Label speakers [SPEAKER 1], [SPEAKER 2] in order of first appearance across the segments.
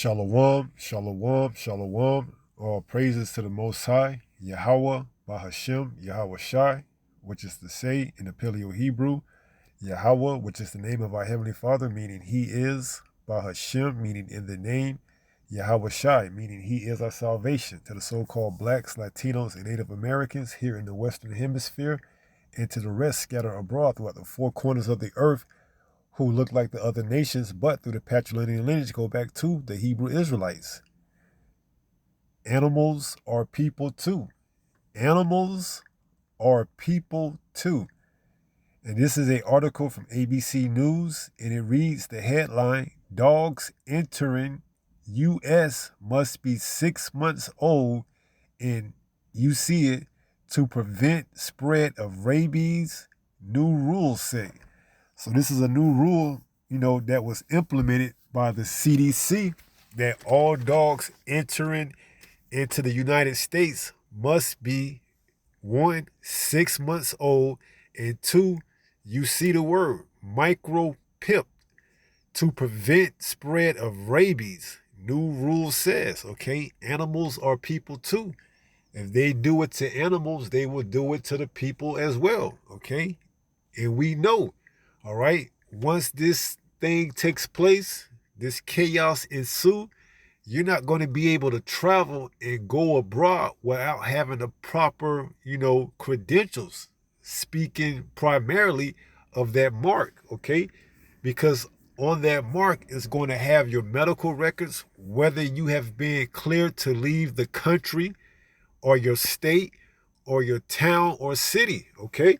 [SPEAKER 1] Shalom, shalom, shalom. All praises to the Most High, Yahweh, Bahashem, Yahweh Shai, which is to say in the Paleo Hebrew, Yahweh, which is the name of our Heavenly Father, meaning He is, Bahashem, meaning in the name, Yahweh Shai, meaning He is our salvation, to the so-called blacks, Latinos, and Native Americans here in the Western Hemisphere, and to the rest scattered abroad throughout the four corners of the earth, who look like the other nations, but through the patrilineal lineage go back to the Hebrew Israelites. Animals are people too. Animals are people too. And this is an article from ABC News, and it reads the headline, Dogs entering U.S. must be 6 months old, and you see it, to prevent spread of rabies, new rules say. So this is a new rule, that was implemented by the CDC, that all dogs entering into the United States must be 1, 6 months old, and 2, you see the word micropip, to prevent spread of rabies. New rule says, okay, animals are people too. If they do it to animals, they will do it to the people as well, okay? And we know, all right, once this thing takes place, this chaos ensue, you're not going to be able to travel and go abroad without having the proper, credentials, speaking primarily of that mark, okay? Because on that mark is going to have your medical records, whether you have been cleared to leave the country or your state or your town or city, okay?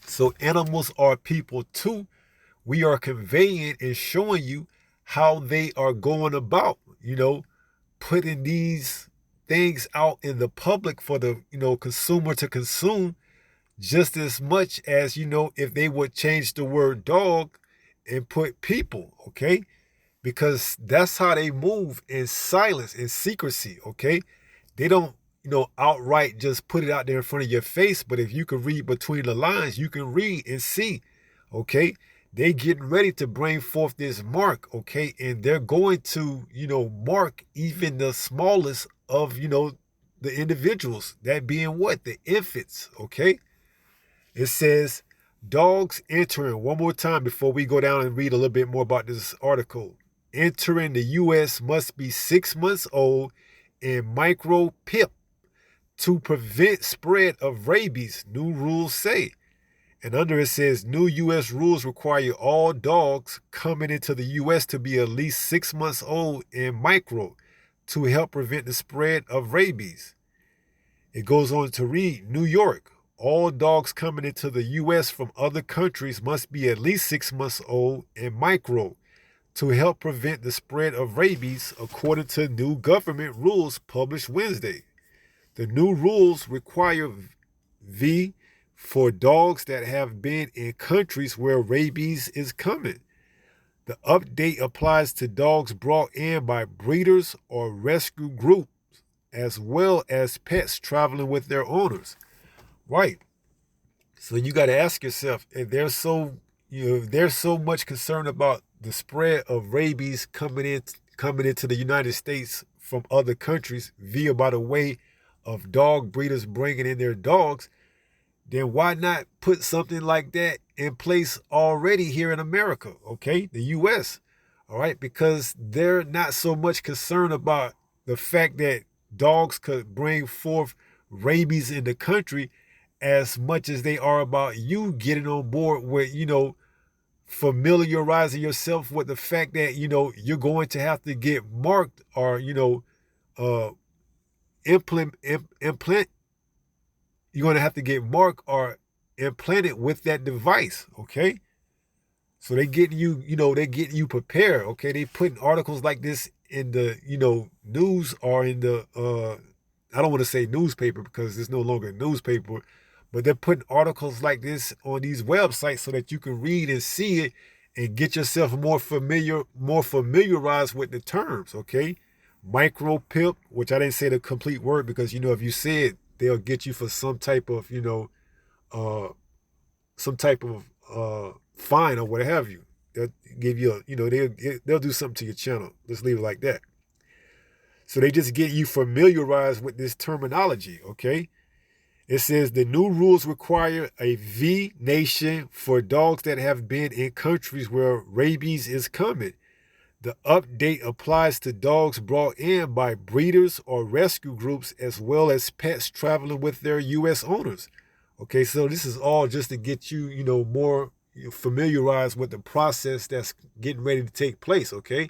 [SPEAKER 1] So animals are people too. We are conveying and showing you how they are going about, putting these things out in the public for the, consumer to consume, just as much as, if they would change the word dog and put people, okay? Because that's how they move, in silence, in secrecy, okay? They don't, outright just put it out there in front of your face, but if you can read between the lines, you can read and see, okay? They getting ready to bring forth this mark, okay? And they're going to, mark even the smallest of, the individuals, that being what? The infants, okay? It says, dogs entering, one more time before we go down and read a little bit more about this article. Entering the U.S. must be 6 months old and micropip to prevent spread of rabies, new rules say. And under it says, new U.S. rules require all dogs coming into the U.S. to be at least 6 months old and micro to help prevent the spread of rabies. It goes on to read, New York, all dogs coming into the U.S. from other countries must be at least 6 months old and micro to help prevent the spread of rabies, according to new government rules published Wednesday. The new rules require V for dogs that have been in countries where rabies is coming. The update applies to dogs brought in by breeders or rescue groups, as well as pets traveling with their owners. Right. So you got to ask yourself, if there's so much concern about the spread of rabies coming into the United States from other countries via by the way of dog breeders bringing in their dogs, then why not put something like that in place already here in America, okay? The U.S., all right? Because they're not so much concerned about the fact that dogs could bring forth rabies in the country as much as they are about you getting on board with, familiarizing yourself with the fact that, you're going to have to get marked or, implant you're going to have to get marked or implanted with that device, okay? So they're getting you prepared, okay? They putting articles like this in the, news or in the, I don't want to say newspaper because it's no longer a newspaper, but they're putting articles like this on these websites so that you can read and see it and get yourself more familiarized with the terms, okay? Micropip, which I didn't say the complete word because, if you say it, they'll get you for some type of, fine or what have you. They'll give you a, they'll do something to your channel. Let's leave it like that. So they just get you familiarized with this terminology, okay? It says the new rules require a V nation for dogs that have been in countries where rabies is common. The update applies to dogs brought in by breeders or rescue groups as well as pets traveling with their U.S. owners. Okay, so this is all just to get you, more familiarized with the process that's getting ready to take place, okay?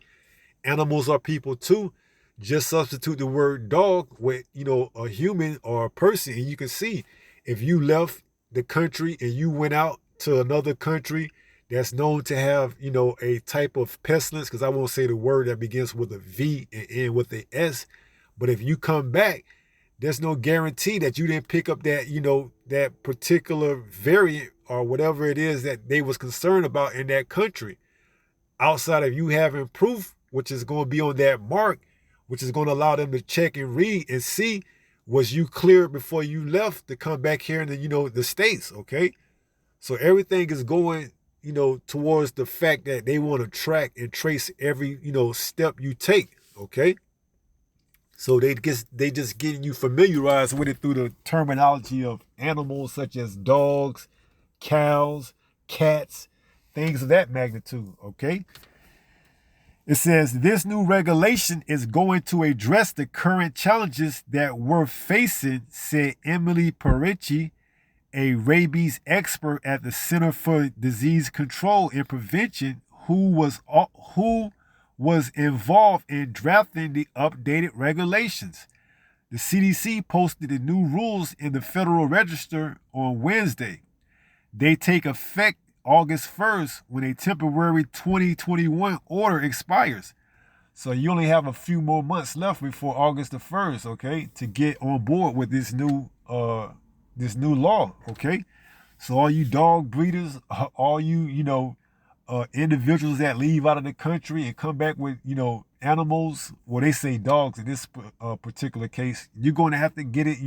[SPEAKER 1] Animals are people too. Just substitute the word dog with, a human or a person, and you can see if you left the country and you went out to another country that's known to have, a type of pestilence, because I won't say the word that begins with a V and end with a S, but if you come back, there's no guarantee that you didn't pick up that, that particular variant or whatever it is that they was concerned about in that country. Outside of you having proof, which is going to be on that mark, which is going to allow them to check and read and see, was you cleared before you left to come back here in the, the States, okay? So everything is going, towards the fact that they want to track and trace every, step you take, okay? So they just getting you familiarized with it through the terminology of animals such as dogs, cows, cats, things of that magnitude, okay? It says this new regulation is going to address the current challenges that we're facing, said Emily Perici, a rabies expert at the Center for Disease Control and Prevention, who was involved in drafting the updated regulations. The CDC posted the new rules in the Federal Register on Wednesday. They take effect August 1st when a temporary 2021 order expires. So you only have a few more months left before August the 1st, okay, to get on board with this new law, okay? So all you dog breeders, all you, individuals that leave out of the country and come back with, animals, well, they say dogs in this particular case, you're going to have to get it,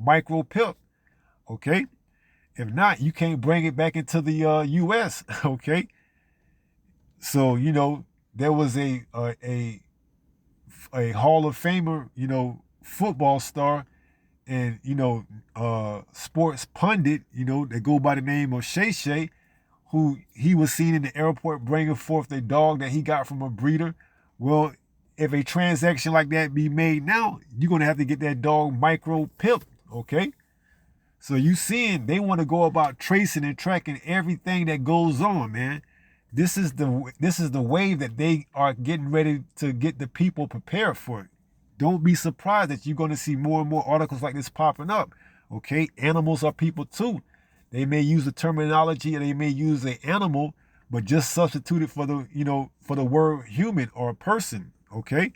[SPEAKER 1] micropip, okay? If not, you can't bring it back into the U.S., okay? So, there was a Hall of Famer, football star and, sports pundit, that go by the name of Shay Shay, who he was seen in the airport bringing forth a dog that he got from a breeder. Well, if a transaction like that be made now, you're going to have to get that dog micropip, okay? So you seeing they want to go about tracing and tracking everything that goes on, man. This is the wave that they are getting ready to get the people prepared for it. Don't be surprised that you're going to see more and more articles like this popping up. Okay, animals are people too. They may use the terminology, or they may use an animal, but just substitute it for the word human or a person. Okay,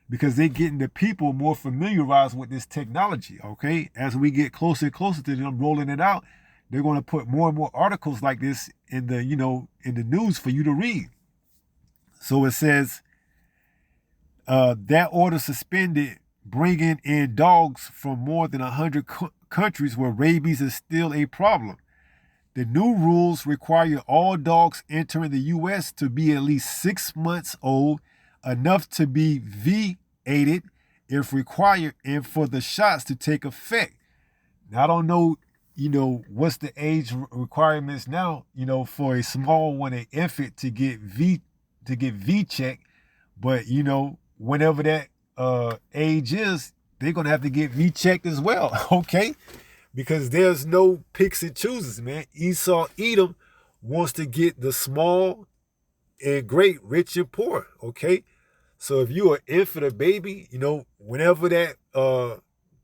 [SPEAKER 1] because they're getting the people more familiarized with this technology. Okay, as we get closer and closer to them rolling it out, they're going to put more and more articles like this in the in the news for you to read. So it says that order suspended bringing in dogs from more than 100 countries where rabies is still a problem. The new rules require all dogs entering the U.S. to be at least 6 months old, enough to be V-aided if required, and for the shots to take effect. Now, I don't know, what's the age requirements now, for a small one, an infant to get V-check, but whenever that age is, they're gonna have to get V-checked as well, okay? Because there's no picks and chooses, man. Esau Edom wants to get the small and great, rich and poor, okay? So if you're an infant or baby, whenever that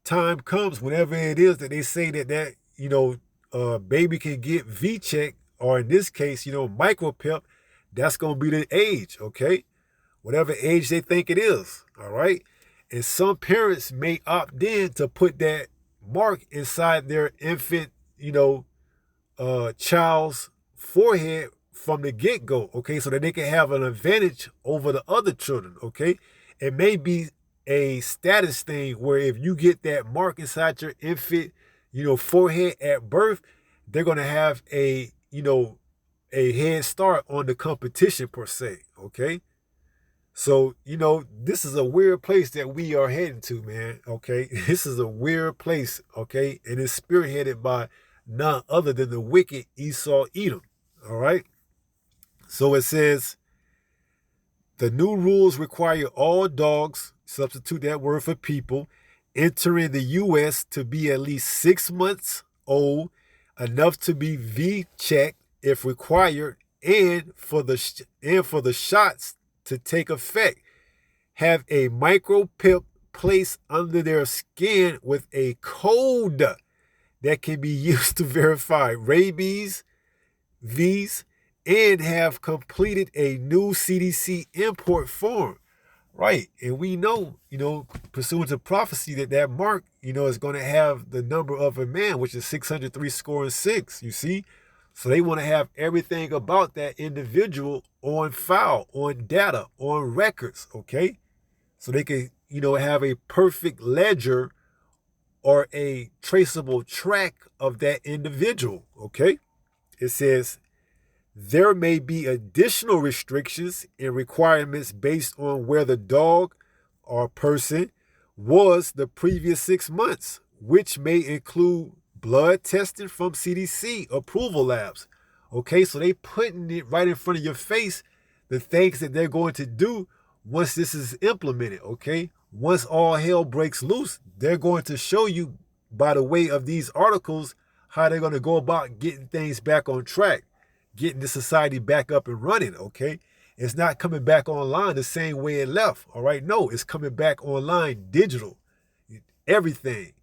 [SPEAKER 1] time comes, whenever it is that they say that baby can get V-check, or in this case, micropip, that's going to be the age, okay? Whatever age they think it is, all right? And some parents may opt in to put that mark inside their infant, child's forehead from the get-go, okay, so that they can have an advantage over the other children, okay? It may be a status thing where if you get that mark inside your infant, forehead at birth, they're going to have a, a head start on the competition per se, okay? So, this is a weird place that we are heading to, man, okay? This is a weird place, okay? And it's spearheaded by none other than the wicked Esau Edom, all right? So it says, the new rules require all dogs, substitute that word for people, entering the U.S. to be at least 6 months old, enough to be V-checked if required, and for the shots to take effect, have a micropip placed under their skin with a code that can be used to verify rabies, V's, and have completed a new CDC import form. Right. And we know, pursuant to prophecy, that mark, is going to have the number of a man, which is 603 score and six, you see? So they want to have everything about that individual on file, on data, on records, okay? So they can, have a perfect ledger or a traceable track of that individual, okay? It says, there may be additional restrictions and requirements based on where the dog or person was the previous 6 months, which may include blood testing from CDC approval labs. Okay, so they putting it right in front of your face, the things that they're going to do once this is implemented, okay? Once all hell breaks loose, they're going to show you by the way of these articles how they're going to go about getting things back on track, getting the society back up and running, okay? It's not coming back online the same way it left, all right? No, it's coming back online digital. Everything,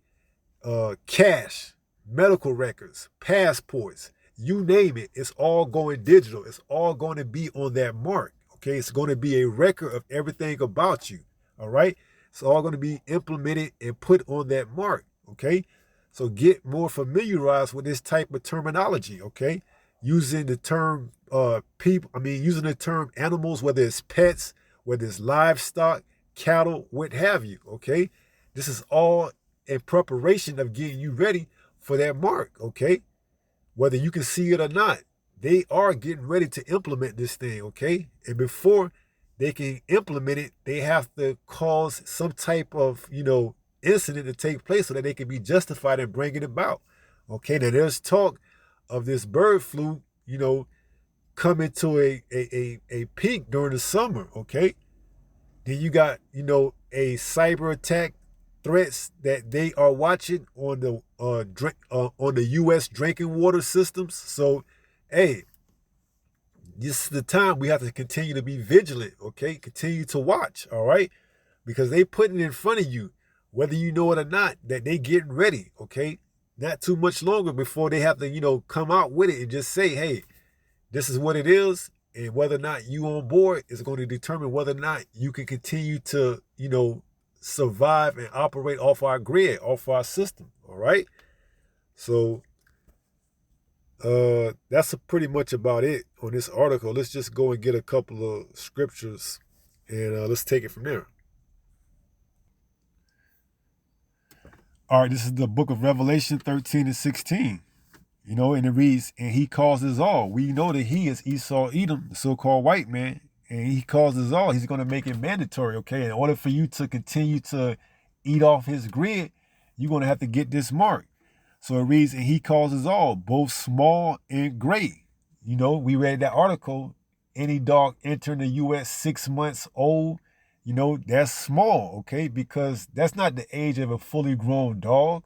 [SPEAKER 1] cash, medical records, passports, you name it, it's all going digital. It's all going to be on that mark, okay? It's going to be a record of everything about you, all right? It's all going to be implemented and put on that mark, okay? So get more familiarized with this type of terminology, okay? Using the term using the term animals, whether it's pets, whether it's livestock, cattle, what have you, okay? This is all in preparation of getting you ready for that mark, okay? Whether you can see it or not, they are getting ready to implement this thing, okay? And before they can implement it, they have to cause some type of, incident to take place so that they can be justified in bringing it about, okay? Now, there's talk of this bird flu, coming to a peak during the summer, okay? Then you got, a cyber attack threats that they are watching on the on the U.S. drinking water systems. So, hey, this is the time we have to continue to be vigilant, okay? Continue to watch, all right? Because they putting it in front of you, whether you know it or not, that they getting ready, okay? Not too much longer before they have to, come out with it and just say, hey, this is what it is, and whether or not you on board is going to determine whether or not you can continue to, survive and operate off our grid, off our system, all right? So that's pretty much about it on this article. Let's just go and get a couple of scriptures, and let's take it from there. All right, this is the book of Revelation 13 and 16. And it reads, and he causes all. We know that he is Esau Edom, the so-called white man, and he causes all. He's going to make it mandatory, okay? In order for you to continue to eat off his grid, you're going to have to get this mark. So it reads, and he causes all, both small and great. We read that article, any dog entering the U.S. 6 months old, that's small, okay? Because that's not the age of a fully grown dog,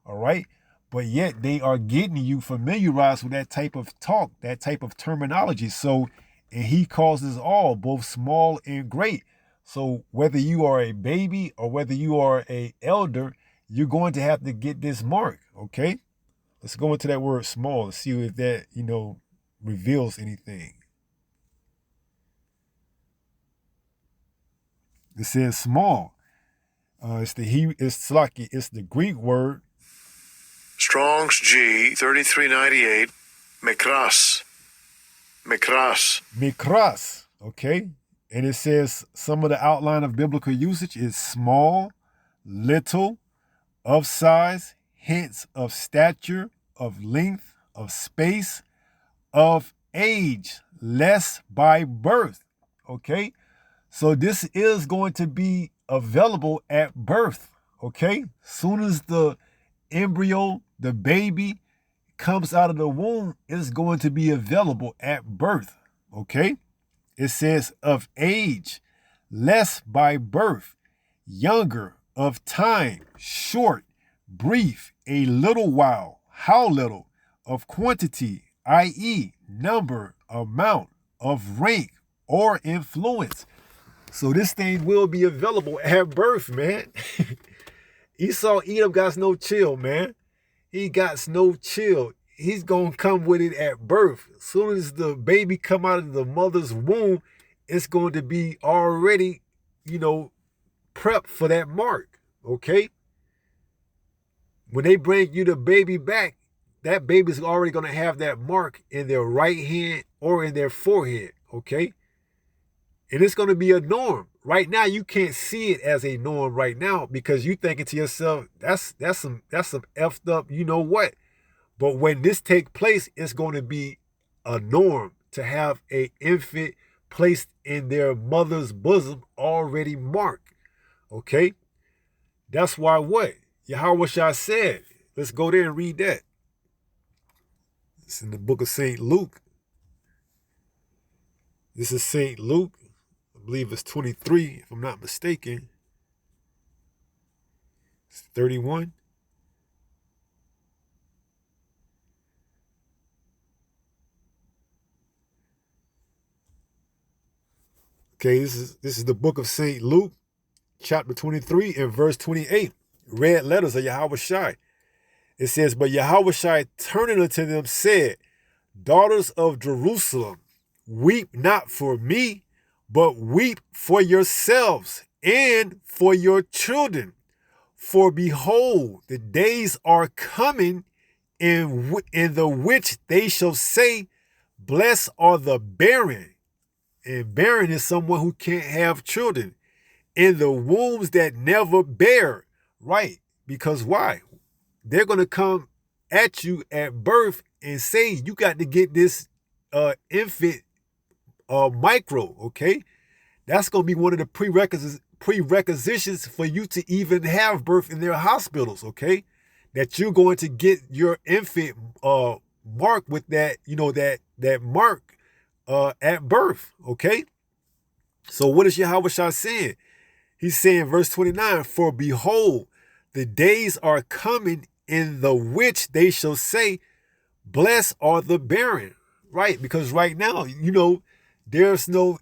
[SPEAKER 1] all right? But yet they are getting you familiarized with that type of talk, that type of terminology. So, and he causes all, both small and great. So whether you are a baby or whether you are a elder, you're going to have to get this mark, okay? Let's go into that word small and see if that, reveals anything. It says small. It's the Greek word.
[SPEAKER 2] Strong's G 3398, mikras.
[SPEAKER 1] Mikras, okay? And it says some of the outline of biblical usage is small, little, of size, hence of stature, of length, of space, of age, less by birth. Okay? So this is going to be available at birth. Okay? Soon as the embryo, the baby, comes out of the womb, it's going to be available at birth. Okay? It says of age, less by birth, younger, of time, short, brief, a little while, how little, of quantity, i.e., number, amount, of rank, or influence. So this thing will be available at birth, man. Esau Edom got no chill, man. He got no chill. He's going to come with it at birth. As soon as the baby come out of the mother's womb, it's going to be already, prepped for that mark, okay? When they bring you the baby back, that baby's already going to have that mark in their right hand or in their forehead, okay? And it's going to be a norm. Right now, you can't see it as a norm right now because you thinking to yourself, that's some effed up, you know what? But when this take place, it's going to be a norm to have an infant placed in their mother's bosom already marked. Okay? That's why what? Yahweh Shai said. Let's go there and read that. It's in the book of St. Luke. This is St. Luke. I believe it's 23, if I'm not mistaken. It's 31. Okay, this is the book of St. Luke, chapter 23 and verse 28. Red letters of Yahweh Shai. It says, but Yahweh Shai turning unto them said, daughters of Jerusalem, weep not for me, but weep for yourselves and for your children. For behold, the days are coming in the which they shall say, blessed are the barren. And barren is someone who can't have children. In the wombs that never bear. Right. Because why? They're going to come at you at birth and say, you got to get this infant micro, okay? That's going to be one of the prerequisites for you to even have birth in their hospitals, okay? That you're going to get your infant marked with that, that mark at birth, okay? So what is Yahweh Shai saying? He's saying, verse 29, for behold, the days are coming in the which they shall say, blessed are the barren. Right? Because right now, there's no,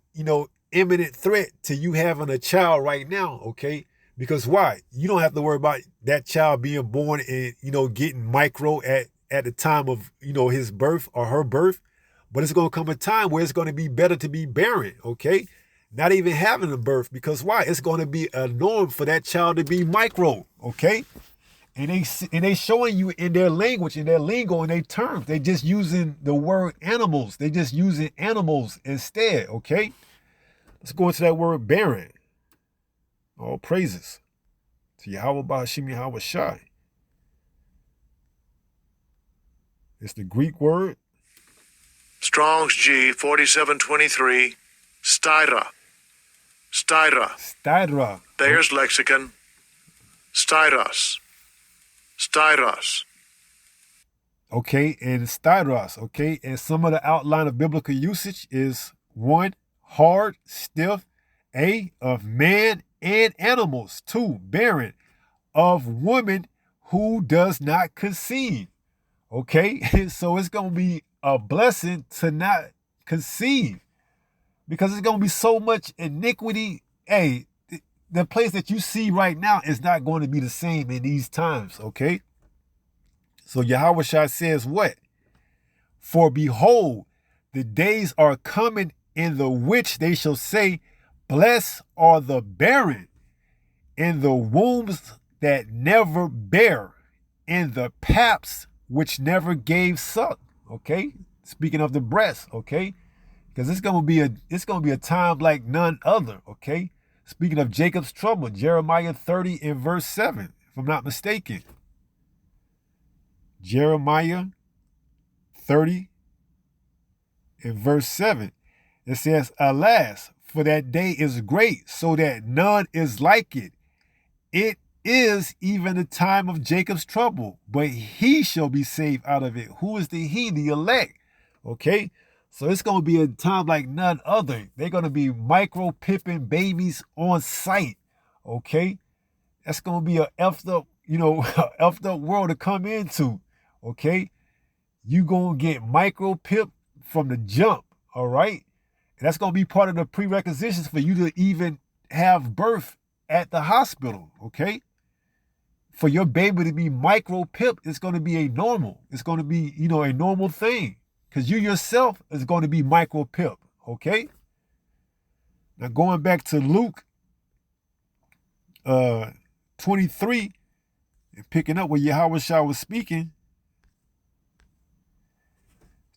[SPEAKER 1] imminent threat to you having a child right now, okay? Because why? You don't have to worry about that child being born and, getting micro at the time of, his birth or her birth. But it's going to come a time where it's going to be better to be barren, okay? Not even having a birth. Because why? It's going to be a norm for that child to be micro, okay? And they showing you in their language, in their lingo, in their terms. They just using the word animals. They just using animals instead, okay? Let's go into that word barren. All praises to Yahweh Ba'ashim Yahweh Shai. It's the Greek word.
[SPEAKER 2] Strong's G 4723, styra. Styra.
[SPEAKER 1] Styra.
[SPEAKER 2] Thayer's lexicon. Styros. Styros.
[SPEAKER 1] Okay, and styros, okay? And some of the outline of biblical usage is 1, hard, stiff, A, of man and animals, 2, barren, of woman who does not conceive, okay? So it's going to be a blessing to not conceive because it's going to be so much iniquity. Hey, the place that you see right now is not going to be the same in these times, okay? So Yahweh Shai says what? For behold, the days are coming in the which they shall say, blessed are the barren, in the wombs that never bear, in the paps which never gave suck. Okay? Speaking of the breast, okay? Because it's gonna be a time like none other, okay? Speaking of Jacob's trouble, Jeremiah 30 and verse 7, if I'm not mistaken. Jeremiah 30 in verse 7. It says, alas, for that day is great, so that none is like it. It is even the time of Jacob's trouble, but he shall be saved out of it. Who is the he? The elect. Okay? So it's going to be a time like none other. They're going to be micro-pipping babies on sight. Okay? That's going to be a effed up, effed up world to come into. Okay? You going to get micro-pip from the jump. All right? And that's going to be part of the prerequisites for you to even have birth at the hospital. Okay? For your baby to be micro-pip, it's going to be a normal. It's going to be, a normal thing. Because you yourself is going to be micro-pip. Okay? Now going back to Luke 23 and picking up where Yahweh Shah was speaking.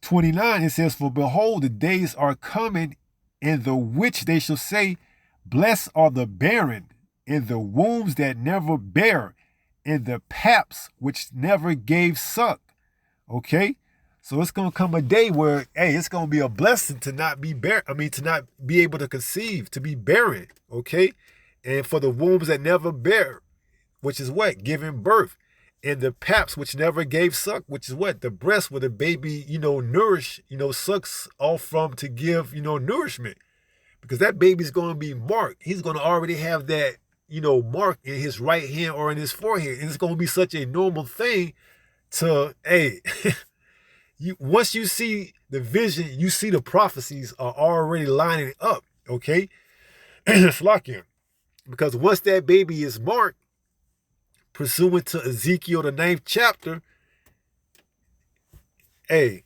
[SPEAKER 1] 29, it says, for behold, the days are coming in the which they shall say, blessed are the barren, and the wombs that never bear, and the paps which never gave suck. Okay? So it's going to come a day where, hey, it's going to be a blessing to not be to not be able to conceive, to be barren. Okay? And for the wombs that never bear, which is what? Giving birth. And the paps which never gave suck, which is what? The breast where the baby, nourish, sucks off from to give, nourishment. Because that baby's going to be marked. He's going to already have that, mark in his right hand or in his forehead. And it's going to be such a normal thing to, hey, once you see the vision, you see the prophecies are already lining up, okay? It's locking. Because once that baby is marked, pursuant to Ezekiel, the 9th chapter, hey,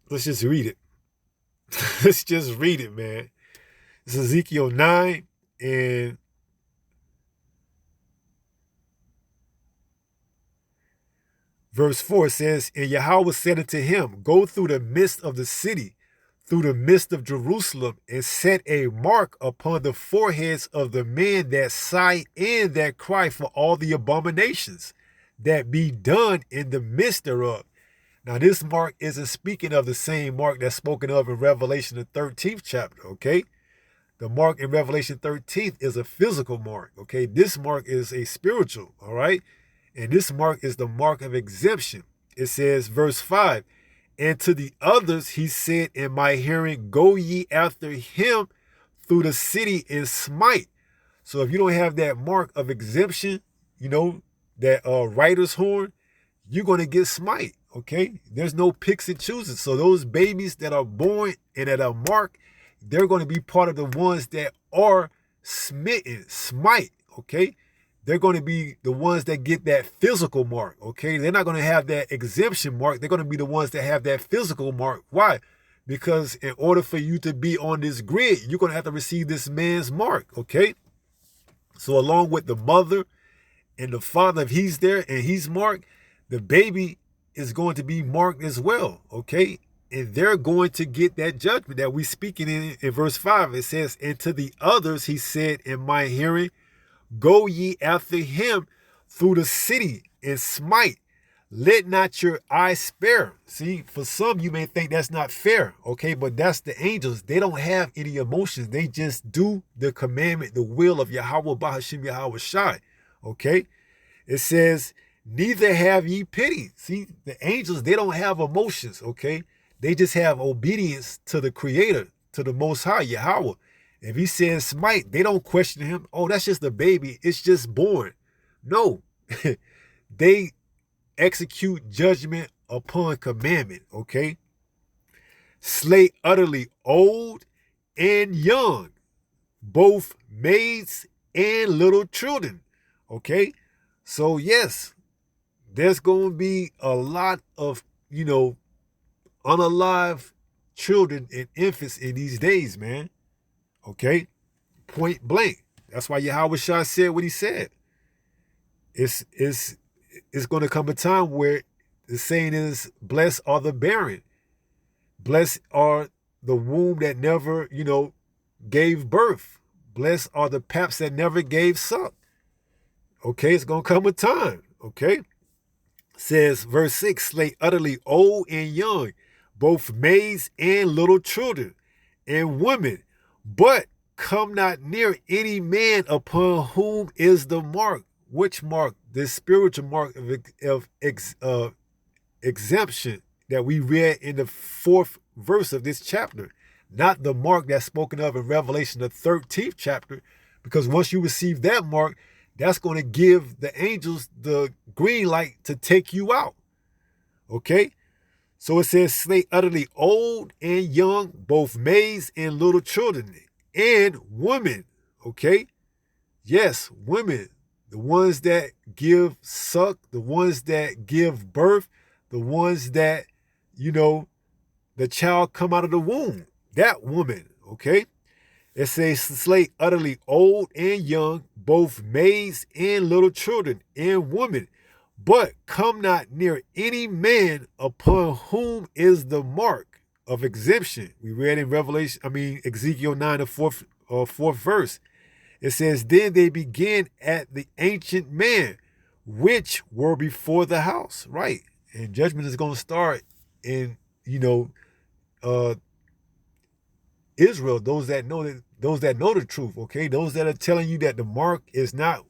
[SPEAKER 1] let's just read it. Let's just read it, man. It's Ezekiel 9 and verse 4 says, and Yahweh said unto him, go through the midst of the city, through the midst of Jerusalem, and set a mark upon the foreheads of the men that sigh and that cry for all the abominations that be done in the midst thereof. Now, this mark isn't speaking of the same mark that's spoken of in Revelation, the 13th chapter, okay? The mark in Revelation 13th is a physical mark, okay? This mark is a spiritual, all right? And this mark is the mark of exemption. It says, verse 5, and to the others he said in my hearing, go ye after him through the city and smite. So if you don't have that mark of exemption, that writer's horn, you're going to get smite, okay? There's no picks and chooses. So those babies that are born and that are marked, they're going to be part of the ones that are smite, okay? They're going to be the ones that get that physical mark, okay? They're not going to have that exemption mark. They're going to be the ones that have that physical mark. Why? Because in order for you to be on this grid, you're going to have to receive this man's mark, okay? So along with the mother and the father, if he's there and he's marked, the baby is going to be marked as well, okay? And they're going to get that judgment that we speaking in verse 5. It says, and to the others he said in my hearing, go ye after him through the city and smite. Let not your eye spare. See, for some you may think that's not fair, okay? But that's the angels. They don't have any emotions. They just do the commandment, the will of Yahweh Bahashim Yahweh Shai, okay? It says, neither have ye pity. See, the angels, they don't have emotions, okay? They just have obedience to the Creator, to the Most High, Yahweh. If he says smite, they don't question him. Oh, that's just a baby. It's just born. No. They execute judgment upon commandment, okay? Slay utterly old and young, both maids and little children, okay? So, yes, there's going to be a lot of, unalive children and infants in these days, man. Okay? Point blank. That's why Yahweh Shah said what he said. It's going to come a time where the saying is, blessed are the barren. Blessed are the womb that never, gave birth. Blessed are the paps that never gave suck. Okay? It's going to come a time. Okay? It says, verse 6, slay utterly old and young, both maids and little children, and women, but come not near any man upon whom is the mark. Which mark? The spiritual mark of exemption that we read in the 4th verse of this chapter, not the mark that's spoken of in Revelation, the 13th chapter, because once you receive that mark, that's going to give the angels the green light to take you out. Okay? So it says, slay utterly old and young, both maids and little children, and women. Okay? Yes, women. The ones that give suck, the ones that give birth, the ones that, the child come out of the womb. That woman, okay? It says, slay utterly old and young, both maids and little children, and women, but come not near any man upon whom is the mark of exemption. We read in Ezekiel 9, the fourth verse. It says, then they began at the ancient man, which were before the house. Right. And judgment is going to start in, Israel, those that know the truth, okay? Those that are telling you that the mark is not,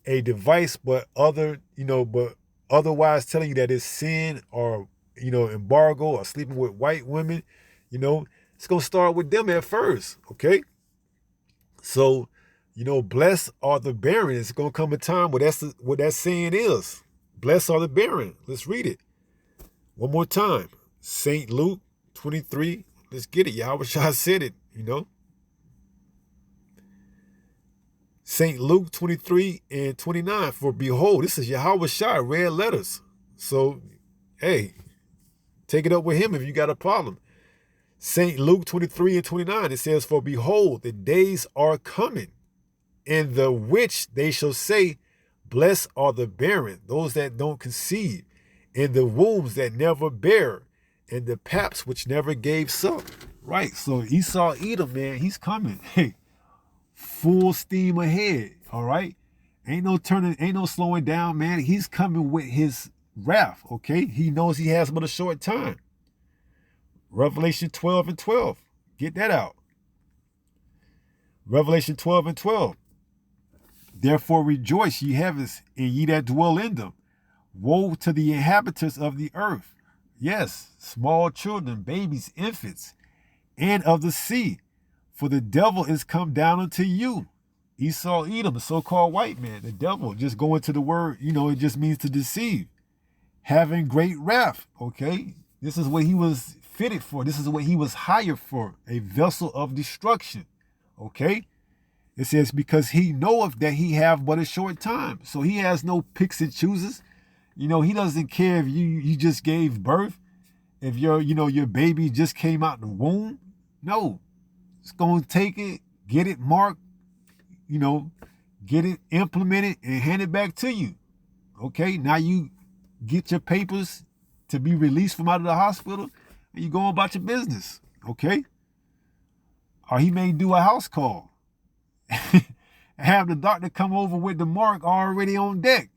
[SPEAKER 1] a device, but otherwise telling you that it's sin or, embargo or sleeping with white women, it's going to start with them at first, okay? So, blessed are the barren. It's going to come a time where that's what that saying is. Blessed are the barren. Let's read it one more time. St. Luke 23. Let's get it. Yahweh Shah said it, St. Luke 23 and 29. For behold, this is Yahweh Shah, red letters. So, hey, take it up with him if you got a problem. St. Luke 23 and 29, it says, for behold, the days are coming, in the which they shall say, blessed are the barren, those that don't conceive, and the wombs that never bear, and the paps which never gave suck. Right, so Esau Edom, man, he's coming. Hey, full steam ahead, all right? Ain't no slowing down, man. He's coming with his wrath, okay? He knows he has but a short time. Revelation 12 and 12. Get that out. Revelation 12 and 12. Therefore rejoice, ye heavens, and ye that dwell in them. Woe to the inhabitants of the earth. Yes, small children, babies, infants, and of the sea. For the devil is come down unto you. Esau Edom, the so-called white man. The devil, just going to the word, it just means to deceive. Having great wrath, okay? This is what he was fitted for. This is what he was hired for, a vessel of destruction, okay? It says, because he knoweth that he have but a short time. So he has no picks and chooses. He doesn't care if you just gave birth, if your baby just came out the womb. No, it's going to take it, get it marked, get it implemented and hand it back to you. Okay, now you get your papers to be released from out of the hospital and you go about your business. Okay? Or he may do a house call. Have the doctor come over with the mark already on deck.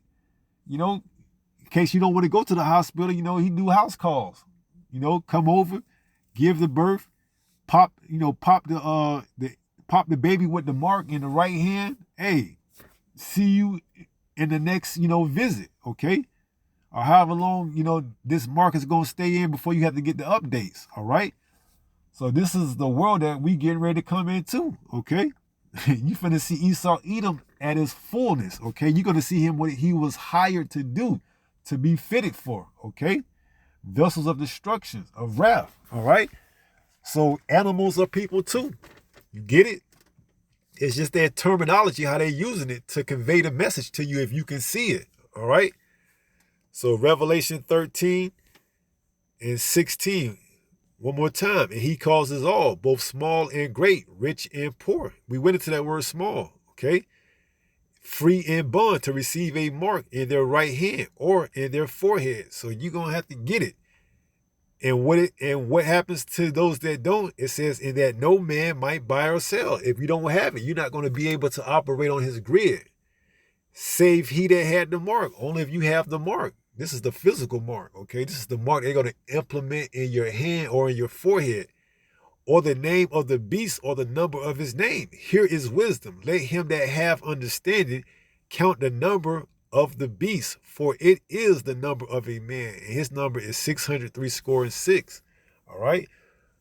[SPEAKER 1] In case you don't want to go to the hospital, he do house calls. Come over, give the birth, pop the baby with the mark in the right hand. Hey, see you in the next, visit, okay? Or however long, this mark is going to stay in before you have to get the updates, all right? So this is the world that we getting ready to come into, okay? You finna see Esau Edom at his fullness, okay? You're going to see him what he was hired to do, to be fitted for, okay? Vessels of destruction, of wrath, all right? So animals are people too. You get it? It's just their terminology, how they're using it to convey the message to you if you can see it, all right? So Revelation 13 and 16, one more time. And he causes all, both small and great, rich and poor. We went into that word small, okay? Free and bond to receive a mark in their right hand or in their forehead. So you're going to have to get it. And what happens to those that don't? It says, in that no man might buy or sell. If you don't have it, you're not going to be able to operate on his grid. Save he that had the mark. Only if you have the mark. This is the physical mark, okay? This is the mark they're going to implement in your hand or in your forehead, or the name of the beast or the number of his name. Here is wisdom. Let him that have understanding count the number of the beast, for it is the number of a man, and his number is 603 score and 6. All right?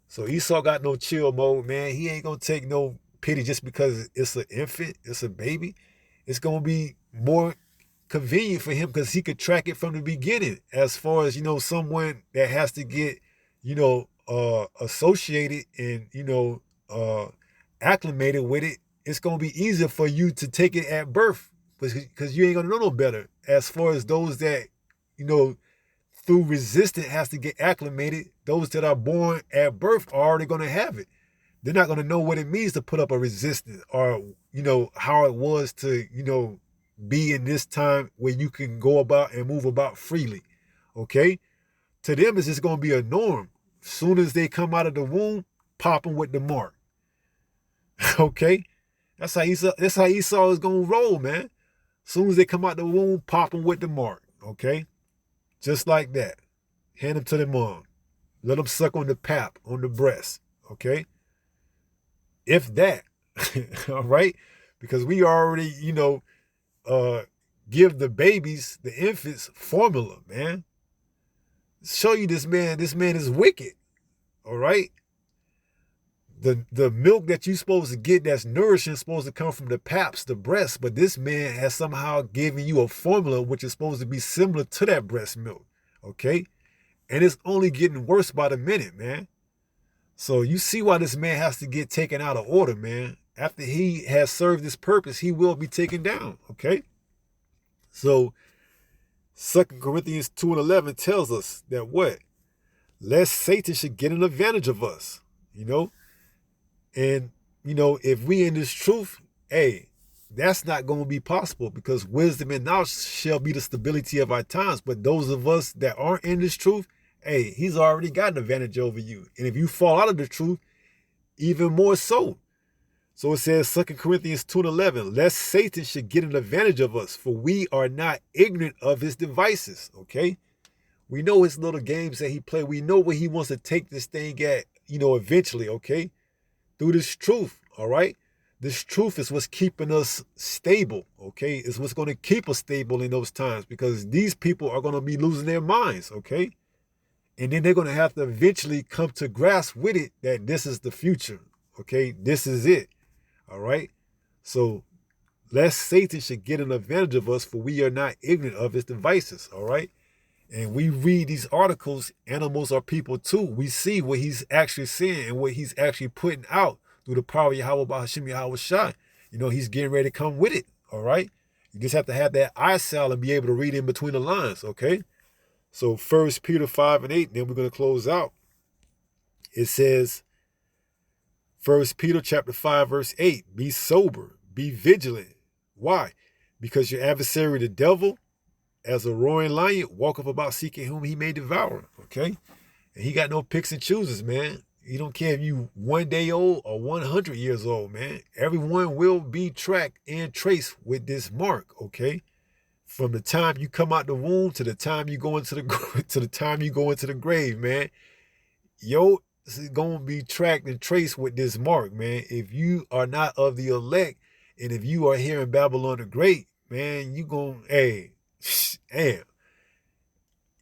[SPEAKER 1] So Esau got no chill mode, man. He ain't going to take no pity just because it's an infant, it's a baby. It's going to be more convenient for him because he could track it from the beginning. As far as, someone that has to get, associated and, acclimated with it, it's going to be easier for you to take it at birth because you ain't going to know no better. As far as those that, through resistance has to get acclimated, those that are born at birth are already going to have it. They're not going to know what it means to put up a resistance or, how it was to, be in this time where you can go about and move about freely. Okay? To them, it's just going to be a norm. Soon as they come out of the womb, pop them with the mark. Okay? That's how Esau is going to roll, man. Soon as they come out the womb, pop them with the mark. Okay? Just like that. Hand them to their mom. Let them suck on the pap, on the breast. Okay? If that. All right? Because we already, give the babies, the infants, formula, man. Show you this man is wicked. All right? The milk that you're supposed to get that's nourishing is supposed to come from the paps, the breast, but this man has somehow given you a formula which is supposed to be similar to that breast milk. Okay? And it's only getting worse by the minute, man. So you see why this man has to get taken out of order, man. After he has served his purpose, he will be taken down, okay? So 2 Corinthians 2:11 tells us that what? Lest Satan should get an advantage of us, And, if we in this truth, hey, that's not going to be possible because wisdom and knowledge shall be the stability of our times. But those of us that aren't in this truth, hey, he's already got an advantage over you. And if you fall out of the truth, even more so. So it says 2 Corinthians 2:11, lest Satan should get an advantage of us, for we are not ignorant of his devices, okay? We know his little games that he plays. We know where he wants to take this thing at, eventually, okay? Through this truth, all right? This truth is what's keeping us stable, okay? It's what's going to keep us stable in those times because these people are going to be losing their minds, okay? And then they're going to have to eventually come to grasp with it that this is the future, okay? This is it. All right. So lest Satan should get an advantage of us, for we are not ignorant of his devices. All right. And we read these articles, animals are people too. We see what he's actually saying and what he's actually putting out through the power of Yahweh Bahashim Yahweh Shai. He's getting ready to come with it. All right. You just have to have that eyesight and be able to read in between the lines. Okay. So 1 Peter 5:8, then we're going to close out. It says, 1 Peter chapter 5, verse 8, be sober, be vigilant. Why? Because your adversary, the devil, as a roaring lion, walketh about seeking whom he may devour. Okay? And he got no picks and chooses, man. He don't care if you 1 day old or 100 years old, man. Everyone will be tracked and traced with this mark, okay? From the time you come out the womb to the time you go into the grave, man. Is going to be tracked and traced with this mark, man. If you are not of the elect, and if you are here in Babylon the Great, man, you going, damn.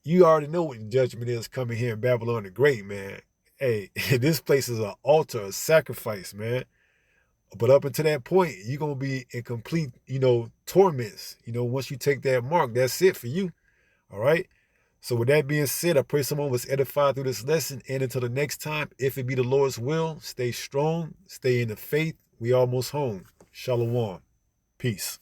[SPEAKER 1] You already know what the judgment is coming here in Babylon the Great, man. Hey, this place is an altar, a sacrifice, man. But up until that point, you're going to be in complete, torments. Once you take that mark, that's it for you. All right? So with that being said, I pray someone was edified through this lesson. And until the next time, if it be the Lord's will, stay strong, stay in the faith. We almost home. Shalom. Peace.